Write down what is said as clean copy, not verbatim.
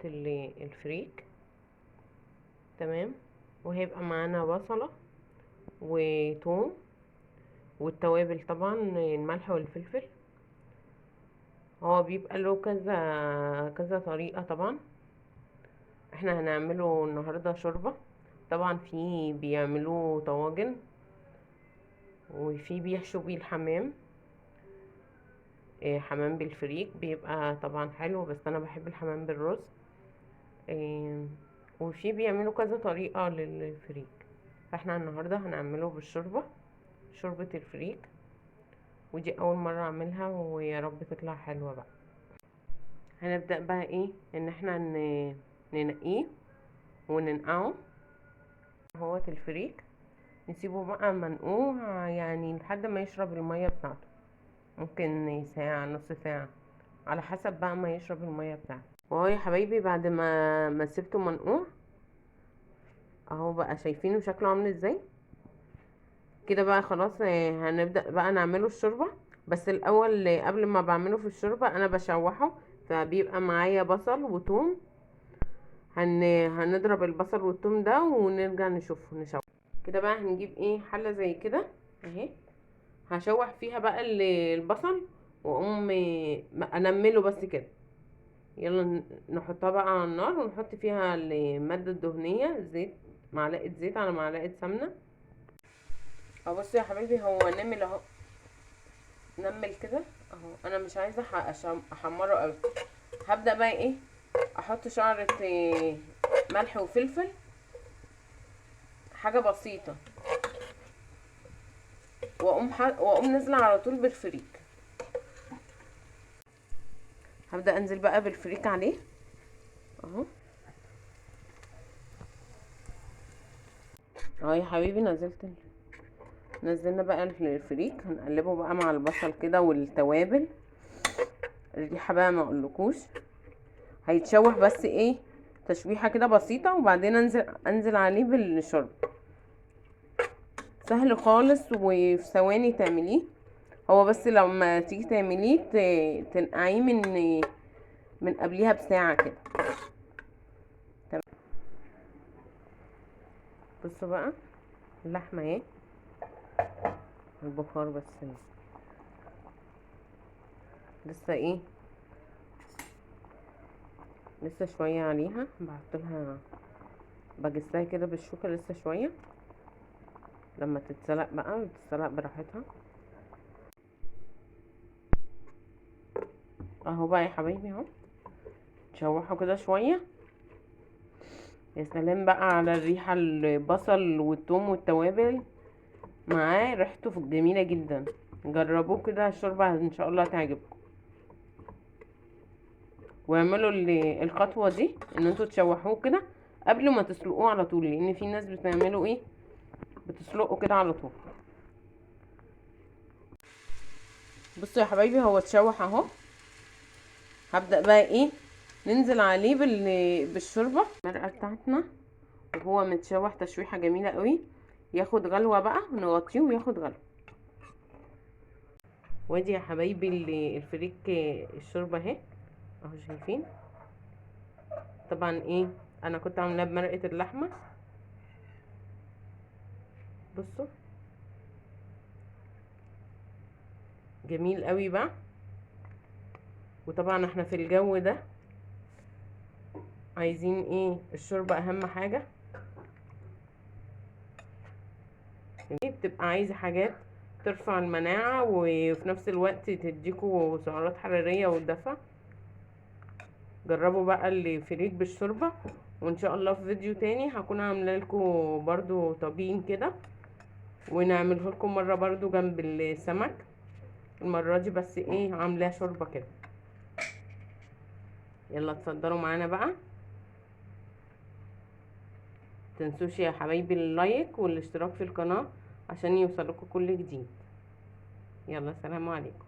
الفريك. تمام. وهيبقى معانا بصلة وتوم والتوابل، طبعا الملح والفلفل. هو بيبقى له كذا طريقة. طبعا احنا هنعمله النهاردة شوربة. طبعا في بيعملوه طواجن، وفي بيحشوا بيه الحمام. حمام بالفريك بيبقى طبعا حلو، بس انا بحب الحمام بالرز. وفي بيعملوا كذا طريقة للفريك، فاحنا النهاردة هنعمله بالشوربة، شوربة الفريك. ودي اول مرة اعملها، ويا رب تطلع حلوة بقى. هنبدأ بقى ايه، ان احنا ننقيه وننقعه. اهوت الفريك نسيبه بقى منقوع يعني لحد ما يشرب المية بتاعته، ممكن ساعة نص ساعة على حسب بقى ما يشرب المية بتاعته. وهو يا حبايبي بعد ما سبته منقوع اهو بقى، شايفينه شكله عامل ازاي كده بقى. خلاص هنبدأ بقى نعمله الشوربة. بس الاول قبل ما بعمله في الشوربة انا بشوحه، فبيبقى معايا بصل وتوم. هنضرب البصل والثوم ده ونرجع نشوف كده بقى. هنجيب ايه، حلة زي كده اهي، هشوح فيها بقى البصل، واقوم انمله بس كده. يلا نحطها بقى على النار، ونحط فيها المادة الدهنية، زيت، معلقة زيت على معلقة سمنة. اهو بصوا يا حبايبي، هو نمل اهو، نمل كده اهو. انا مش عايزة احمره قوي. هبدأ بقى ايه، احط شعرة ملح وفلفل، حاجة بسيطة، واقوم نازله على طول بالفريك. هبدأ انزل بقى بالفريك عليه اهو. اهو يا حبيبي نزلنا بقى الفريك، هنقلبه بقى مع البصل كده والتوابل. الريحه بقى ما اقولكوش، هيتشوح بس ايه، تشويحه كده بسيطه، وبعدين انزل عليه بالشرب. سهل خالص، وفي ثواني تعمليه. هو بس لما تيجي تعمليه تنقعيه من قبليها بساعه كده. تمام. بصوا بقى اللحمه اهي، البخار بس لسه ايه، لسه شويه عليها. بحطلها بجسها كده بالشوكه لسه شويه، لما تتسلق بقى تتسلق براحتها. اهو بقى يا حبايبي اهو، تشوحوا كده شويه. يا سلام بقى على الريحه، البصل والثوم والتوابل معاه ريحته جميله جدا. جربوه كده، الشوربه ان شاء الله تعجبكم. واعملوا الخطوه دي، ان انتوا تشوحوه كده قبل ما تسلقوه على طول، لان في ناس بتعملوا ايه، بتسلقوا كده على طول. بصوا يا حبايبي، هو اتشوح اهو. هبدأ بقى ايه، ننزل عليه بالشوربه المرقه بتاعتنا، وهو متشوح تشويحه جميله قوي. ياخد غلوه بقى، نغطيه وياخد غلوه. وادي يا حبايبي الفريك، الشوربه اهي اهو، شايفين. طبعا ايه، انا كنت عاملاه بمرقه اللحمه. بصوا جميل قوي بقى. وطبعا احنا في الجو ده عايزين ايه، الشوربه اهم حاجه. بتبقى عايزه حاجات ترفع المناعه، وفي نفس الوقت تديكوا سعرات حراريه ودفع. جربوا بقى الفريك بالشوربه. وان شاء الله في فيديو تاني هكون عامله لكم برضو طاجين كده، ونعمله لكم مره برضو جنب السمك. المره دي بس ايه، عاملاه شوربه كده. يلا اتفضلوا معانا بقى. متنسوش يا حبايبي اللايك والاشتراك في القناه عشان يوصلكوا كل جديد. يلا سلام عليكم.